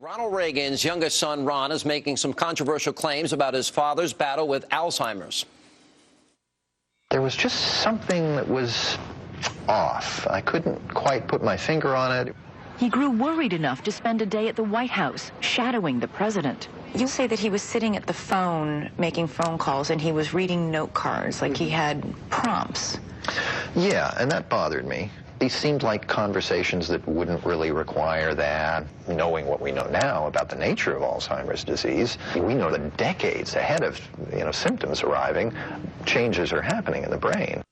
Ronald Reagan's youngest son, Ron, is making some controversial claims about his father's battle with Alzheimer's. There was just something that was off. I couldn't quite put my finger on it. He grew worried enough to spend a day at the White House, shadowing the president. You say that he was sitting at the phone making phone calls and he was reading note cards, like he had prompts. Yeah, and that bothered me. These seemed like conversations that wouldn't really require that. Knowing what we know now about the nature of Alzheimer's disease, we know that decades ahead of symptoms arriving, changes are happening in the brain.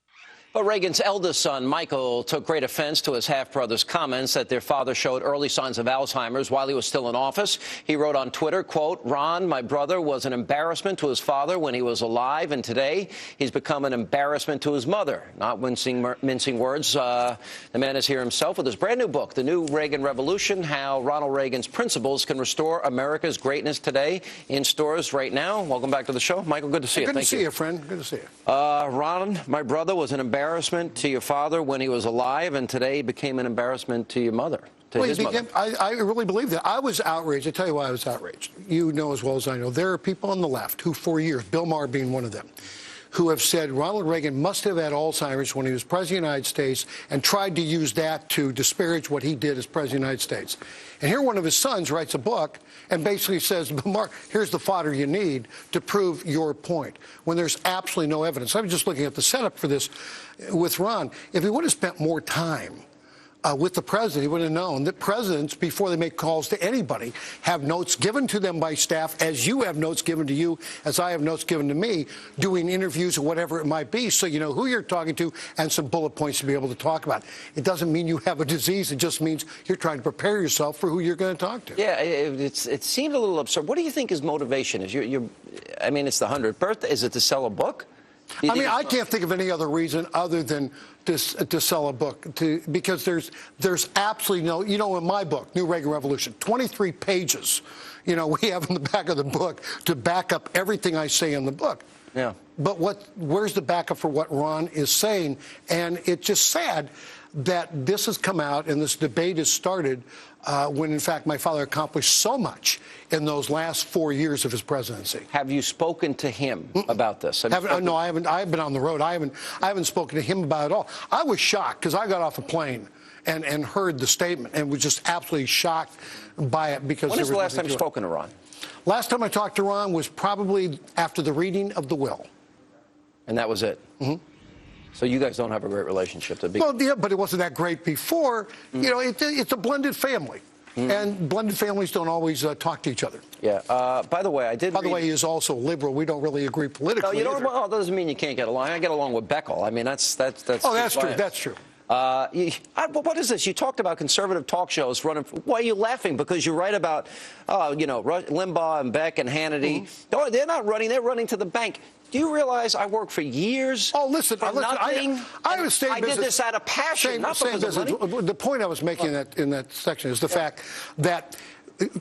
But Reagan's eldest son, Michael, took great offense to his half-brother's comments that their father showed early signs of Alzheimer's while he was still in office. He wrote on Twitter, quote, "Ron, my brother, was an embarrassment to his father when he was alive, and today he's become an embarrassment to his mother." Not mincing words. The man is here himself with his brand-new book, The New Reagan Revolution, How Ronald Reagan's Principles Can Restore America's Greatness Today, in stores right now. Welcome back to the show. Michael, good to see you. Good to see you, friend. Good to see you. Ron, my brother was an embarrassment to your father when he was alive, and today he became an embarrassment to your mother, his mother. I really believe that. I was outraged. I'll tell you why I was outraged. You know as well as I know, there are people on the left who, for years, Bill Maher being one of them, who have said Ronald Reagan must have had Alzheimer's when he was President of the United States and tried to use that to disparage what he did as President of the United States. And here one of his sons writes a book and basically says, Mark, here's the fodder you need to prove your point, when there's absolutely no evidence. I was just looking at the setup for this with Ron. If he would have spent more time with the president, he would have known that presidents, before they make calls to anybody, have notes given to them by staff, as you have notes given to you, as I have notes given to me, doing interviews or whatever it might be, so you know who you're talking to and some bullet points to be able to talk about. It doesn't mean you have a disease. It just means you're trying to prepare yourself for who you're going to talk to. Yeah, it seemed a little absurd. What do you think his motivation is? I mean, it's the 100th birthday. Is it to sell a book? I mean, I can't think of any other reason other than to sell a book, because there's absolutely no, in my book, New Reagan Revolution, 23 pages, we have in the back of the book to back up everything I say in the book. Yeah. But where's the backup for what Ron is saying? And it's just sad that this has come out and this debate has started when, in fact, my father accomplished so much in those last 4 years of his presidency. Have you spoken to him about this? No, I haven't. I've been on the road. I haven't spoken to him about it at all. I was shocked because I got off a plane and heard the statement and was just absolutely shocked by it. Because when is the last time you've spoken to Ron? Last time I talked to Ron was probably after the reading of the will. And that was it? Mm-hmm. So you guys don't have a great relationship? Well, yeah, but it wasn't that great before. Mm-hmm. It's a blended family. Mm-hmm. And blended families don't always talk to each other. Yeah. By the way, By the way, he is also liberal. We don't really agree politically. No, well, that doesn't mean you can't get along. I get along with Beckel. I mean, that's. Oh, that's true. That's true. What is this? You talked about conservative talk shows running. Why are you laughing? Because you write about, Limbaugh and Beck and Hannity. Mm-hmm. No, they're not running. They're running to the bank. Do you realize I worked for years? Oh, listen, for nothing? I was staying business. I did this out of passion, not because of money. The point I was making in that section is the fact that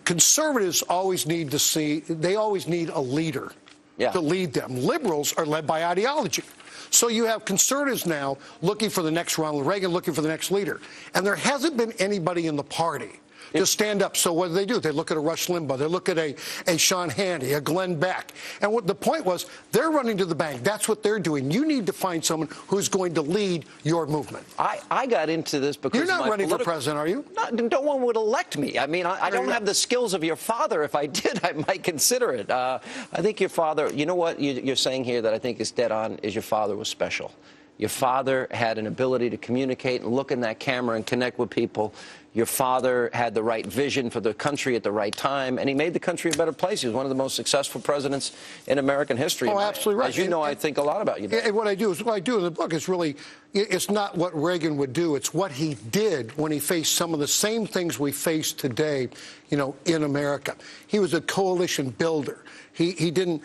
conservatives always need to see. They always need a leader to lead them. Liberals are led by ideology. So you have conservatives now looking for the next Ronald Reagan, looking for the next leader. And there hasn't been anybody in the party to stand up. So what do? They look at a Rush Limbaugh. They look at a Sean Hannity, a Glenn Beck. And what the point was, they're running to the bank. That's what they're doing. You need to find someone who's going to lead your movement. I got into this because you're not running for president, are you? No one would elect me. I mean, I don't have the skills of your father. If I did, I might consider it. I think your father, you know what you're saying here that I think is dead on, is your father was special. Your father had an ability to communicate and look in that camera and connect with people. Your father had the right vision for the country at the right time, and he made the country a better place. He was one of the most successful presidents in American history. Oh, absolutely right. As you know, I think a lot about you. And what I do in the book is really, it's not what Reagan would do. It's what he did when he faced some of the same things we face today, in America. He was a coalition builder. He didn't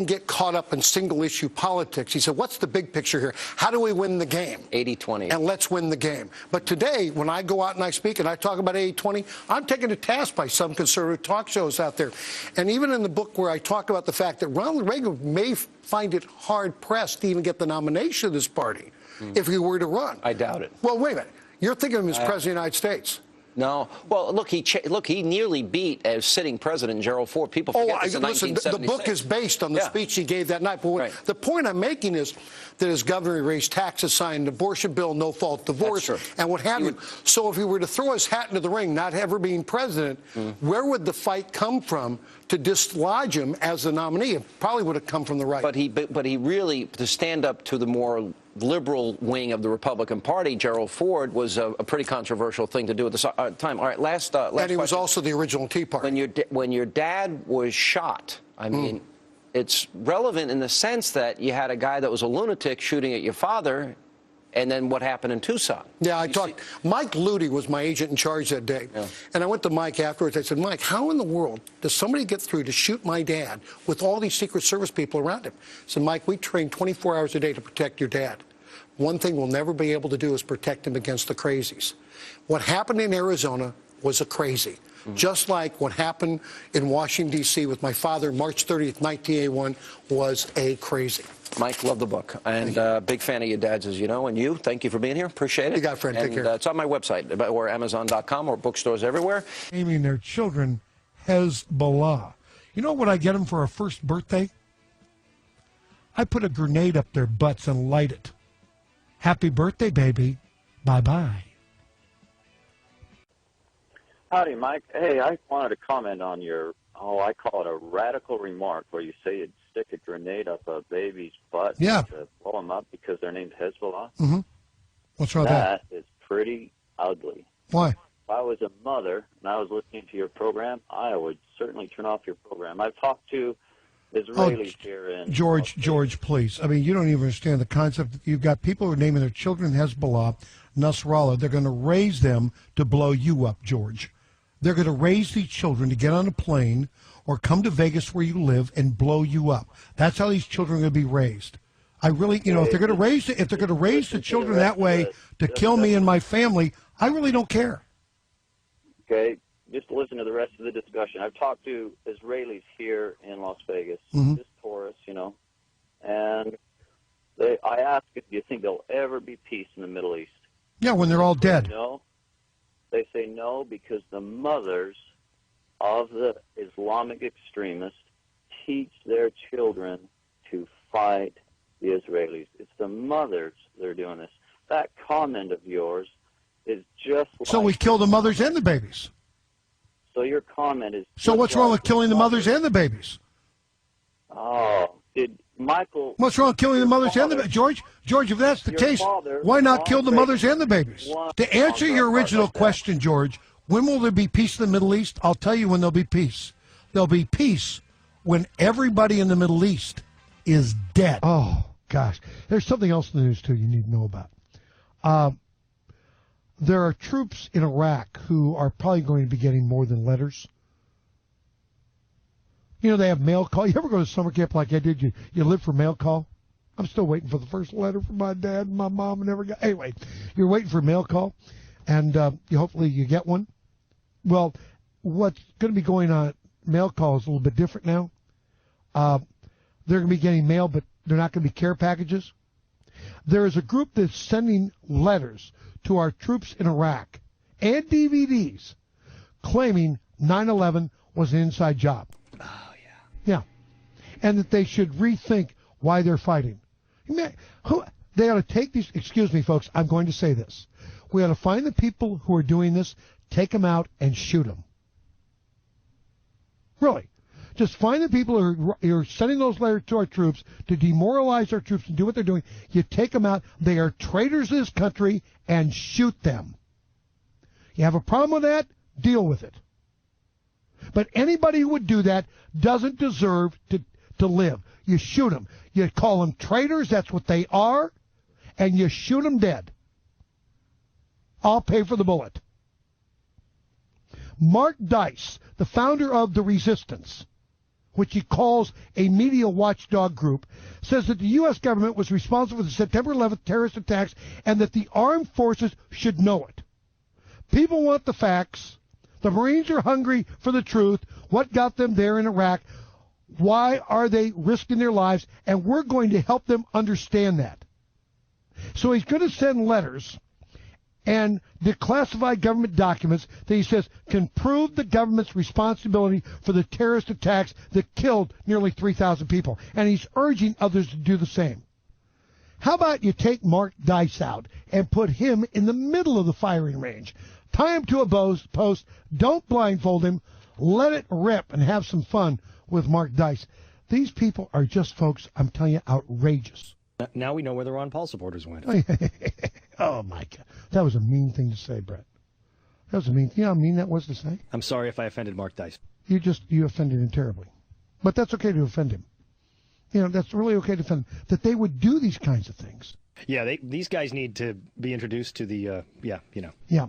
get caught up in single-issue politics. He said, what's the big picture here? How do we win the game? 80-20. And let's win the game. But today, when I go out and I speak and I talk about 80-20, I'm taken to task by some conservative talk shows out there. And even in the book where I talk about the fact that Ronald Reagan may find it hard-pressed to even get the nomination of this party if he were to run. I doubt it. Well, wait a minute. You're thinking of him as President of the United States. No. Well, look, he nearly beat as sitting president Gerald Ford. People forget this in listen, 1976. the book is based on the speech he gave that night. But the point I'm making is that as governor, he raised taxes, signed an abortion bill, no-fault divorce, and what have you. So if he were to throw his hat into the ring, not ever being president, where would the fight come from to dislodge him as the nominee? It probably would have come from the right. But he really, to stand up to the more liberal wing of the Republican Party, Gerald Ford, was a pretty controversial thing to do at the time. All right, last and he question. was also the original Tea Party. When your dad was shot, I mean, it's relevant in the sense that you had a guy that was a lunatic shooting at your father, and then what happened in Tucson. Yeah, I talked. Mike Ludi was my agent in charge that day. And I went to Mike afterwards. I said, Mike, how in the world does somebody get through to shoot my dad with all these Secret Service people around him? I said, Mike, we train 24 hours a day to protect your dad. One thing we'll never be able to do is protect him against the crazies. What happened in Arizona was a crazy. Just like what happened in Washington, D.C. with my father March 30th, 1981 was a crazy. Mike, love the book. And big fan of your dad's, as you know. And you, thank you for being here. Appreciate it. You got it, friend. Take care. It's on my website, or Amazon.com, or bookstores everywhere. Naming their children Hezbollah. You know what I get them for a first birthday? I put a grenade up their butts and light it. Happy birthday, baby. Bye-bye. Howdy, Mike. Hey, I wanted to comment on your, I call it a radical remark where you say you'd stick a grenade up a baby's butt to blow them up because they're named Hezbollah. What's wrong with that? That is pretty ugly. Why? If I was a mother and I was listening to your program, I would certainly turn off your program. I've talked to Israelis here in... George, please. I mean, you don't even understand the concept. You've got people who are naming their children Hezbollah, Nasrallah. They're going to raise them to blow you up, George. They're going to raise these children to get on a plane or come to Vegas where you live and blow you up. That's how these children are going to be raised. I really, if they're going to raise the children that way to kill me and my family, I really don't care. Okay, just listen to the rest of the discussion. I've talked to Israelis here in Las Vegas, just tourists, and I asked if you think there'll ever be peace in the Middle East. Yeah, when they're all dead. No. They say no because the mothers of the Islamic extremists teach their children to fight the Israelis. It's the mothers that are doing this. That comment of yours is just like... So we kill the mothers and the babies. So your comment is... So what's wrong with killing the mothers and the babies? Oh, did Michael... What's wrong with killing the mothers and the babies? George, if that's the case, why not kill the mothers and the babies? To answer your original question, George, when will there be peace in the Middle East? I'll tell you when there'll be peace. There'll be peace when everybody in the Middle East is dead. Oh, gosh. There's something else in the news, too, you need to know about. There are troops in Iraq who are probably going to be getting more than letters. They have mail call. You ever go to summer camp like I did? You live for mail call? I'm still waiting for the first letter from my dad and my mom. And never got. Anyway, you're waiting for mail call, and hopefully you get one. Well, what's going to be going on mail call is a little bit different now. They're going to be getting mail, but they're not going to be care packages. There is a group that's sending letters to our troops in Iraq and DVDs claiming 9/11 was an inside job. Yeah, and that they should rethink why they're fighting. They ought to take these, excuse me, folks, I'm going to say this. We ought to find the people who are doing this, take them out, and shoot them. Really. Just find the people who are sending those letters to our troops to demoralize our troops and do what they're doing. You take them out. They are traitors to this country, and shoot them. You have a problem with that? Deal with it. But anybody who would do that doesn't deserve to live. You shoot them. You call them traitors, that's what they are, and you shoot them dead. I'll pay for the bullet. Mark Dice, the founder of The Resistance, which he calls a media watchdog group, says that the U.S. government was responsible for the September 11th terrorist attacks and that the armed forces should know it. People want the facts. The Marines are hungry for the truth. What got them there in Iraq? Why are they risking their lives? And we're going to help them understand that. So he's going to send letters and declassified government documents that he says can prove the government's responsibility for the terrorist attacks that killed nearly 3,000 people. And he's urging others to do the same. How about you take Mark Dice out and put him in the middle of the firing range? Tie him to a post, don't blindfold him, let it rip and have some fun with Mark Dice. These people are just, folks, I'm telling you, outrageous. Now we know where the Ron Paul supporters went. Oh, my God. That was a mean thing to say, Brett. That was a mean thing. You know how mean that was to say? I'm sorry if I offended Mark Dice. You offended him terribly. But that's okay to offend him. You know, that's really okay to offend him. That they would do these kinds of things. Yeah, these guys need to be introduced to the, Yeah.